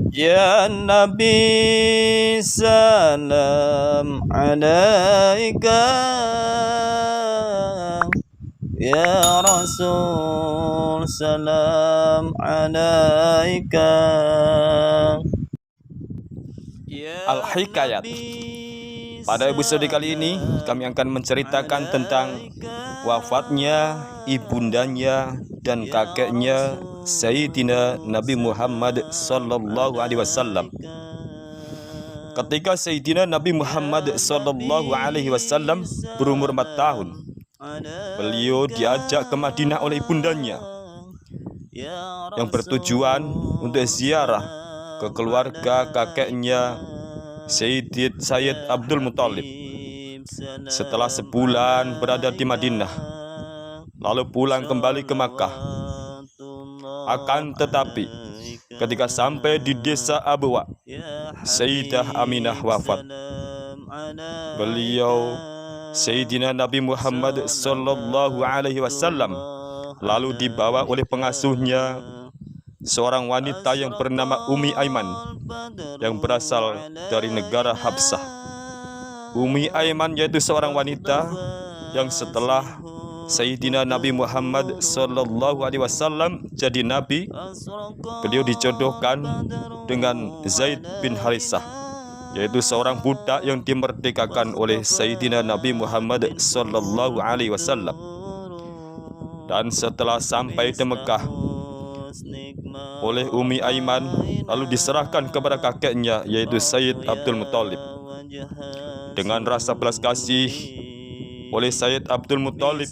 Ya Nabi salam alaika, ya Rasul salam alaika. Al-Hikayat. Pada episode kali ini kami akan menceritakan tentang wafatnya ibundanya dan kakeknya Sayyidina Nabi Muhammad sallallahu alaihi wasallam. Ketika Sayyidina Nabi Muhammad sallallahu alaihi wasallam berumur 4 tahun, beliau diajak ke Madinah oleh ibundanya yang bertujuan untuk ziarah ke keluarga kakeknya Sayyid Abdul Muthalib. Setelah sebulan berada di Madinah, lalu pulang kembali ke Makkah. Akan tetapi, ketika sampai di desa Abwa, Sayyidah Aminah wafat. Beliau, Sayyidina Nabi Muhammad sallallahu alaihi wasallam, lalu dibawa oleh pengasuhnya, seorang wanita yang bernama Ummi Aiman, yang berasal dari negara Habsah. Ummi Aiman yaitu seorang wanita yang setelah Sayyidina Nabi Muhammad sallallahu alaihi wasallam jadi nabi, beliau dijodohkan dengan Zaid bin Harithah, yaitu seorang budak yang dimerdekakan oleh Sayyidina Nabi Muhammad sallallahu alaihi wasallam. Dan setelah sampai di Mekah oleh Ummi Aiman, lalu diserahkan kepada kakeknya yaitu Sayyid Abdul Muthalib. Dengan rasa belas kasih oleh Sayyid Abdul Muthalib,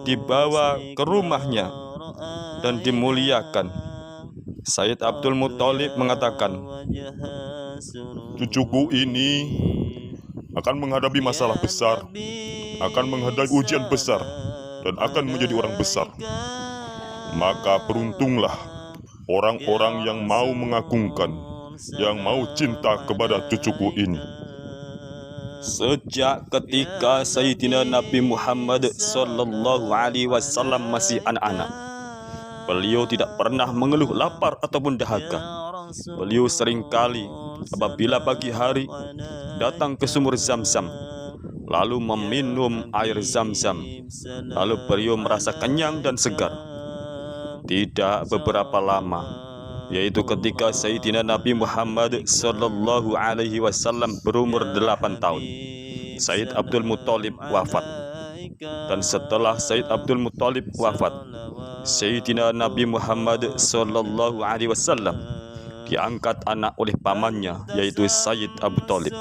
dibawa ke rumahnya dan dimuliakan. Sayyid Abdul Muthalib mengatakan, "Cucuku ini akan menghadapi masalah besar, akan menghadapi ujian besar, dan akan menjadi orang besar. Maka beruntunglah orang-orang yang mau mengagungkan, yang mau cinta kepada cucuku ini." Sejak ketika Sayyidina Nabi Muhammad sallallahu alaihi wasallam masih anak-anak, beliau tidak pernah mengeluh lapar ataupun dahaga. Beliau seringkali apabila pagi hari datang ke sumur Zam-Zam, lalu meminum air Zam-Zam, lalu beliau merasa kenyang dan segar. Tidak beberapa lama, yaitu ketika Sayyidina Nabi Muhammad sallallahu alaihi wasallam berumur 8 tahun, Sayyid Abdul Muthalib wafat. Dan setelah Sayyid Abdul Muthalib wafat, Sayyidina Nabi Muhammad sallallahu alaihi wasallam diangkat anak oleh pamannya yaitu Sayyid Abu Thalib,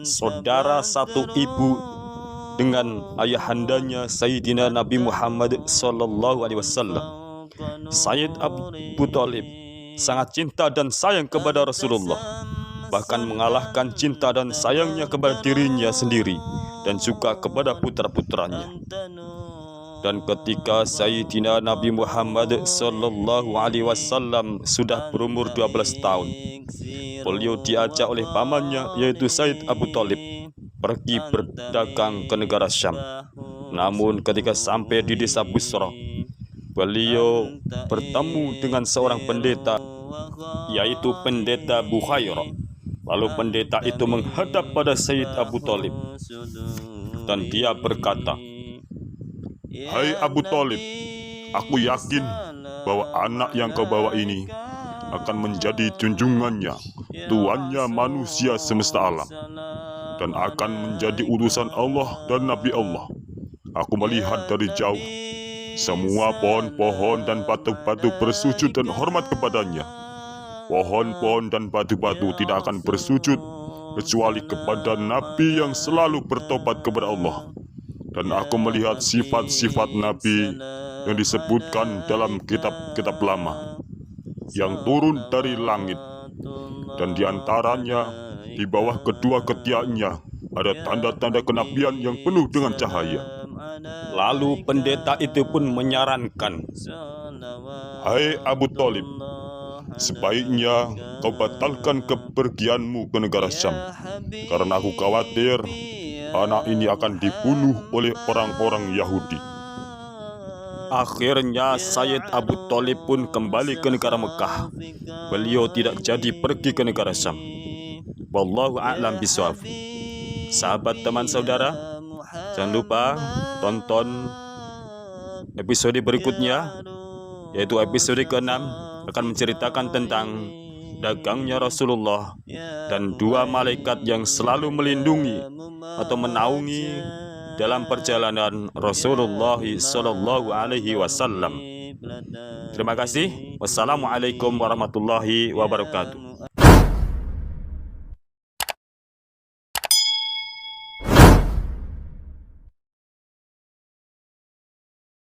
saudara satu ibu dengan ayahandanya Sayyidina Nabi Muhammad sallallahu alaihi wasallam. Sayyid Abu Thalib sangat cinta dan sayang kepada Rasulullah, bahkan mengalahkan cinta dan sayangnya kepada dirinya sendiri dan juga kepada putra-putranya. Dan ketika Sayyidina Nabi Muhammad sallallahu alaihi wasallam sudah berumur 12 tahun, beliau diajak oleh pamannya yaitu Sayyid Abu Thalib pergi berdagang ke negara Syam. Namun ketika sampai di desa Busra, beliau bertemu dengan seorang pendeta, yaitu pendeta Bukhairah. Lalu pendeta itu menghadap pada Sayyid Abu Thalib dan dia berkata, "Hai Abu Thalib, aku yakin bahwa anak yang kau bawa ini akan menjadi junjungannya, tuannya manusia semesta alam, dan akan menjadi utusan Allah dan Nabi Allah. Aku melihat dari jauh, semua pohon-pohon dan batu-batu bersujud dan hormat kepadanya. Pohon-pohon dan batu-batu tidak akan bersujud kecuali kepada Nabi yang selalu bertobat kepada Allah. Dan aku melihat sifat-sifat Nabi yang disebutkan dalam kitab-kitab lama yang turun dari langit. Dan diantaranya di bawah kedua ketiaknya ada tanda-tanda kenabian yang penuh dengan cahaya." Lalu pendeta itu pun menyarankan, "Hai Abu Thalib, sebaiknya kau batalkan kepergianmu ke negara Syam, karena aku khawatir anak ini akan dibunuh oleh orang-orang Yahudi." Akhirnya Sayyid Abu Thalib pun kembali ke negara Mekah. Beliau tidak jadi pergi ke negara Syam. Wallahu a'lam bishawab. Sahabat, teman, saudara, jangan lupa tonton episode berikutnya, yaitu episode ke-6, akan menceritakan tentang dagangnya Rasulullah dan dua malaikat yang selalu melindungi atau menaungi dalam perjalanan Rasulullah sallallahu alaihi wasallam. Terima kasih. Wassalamualaikum warahmatullahi wabarakatuh.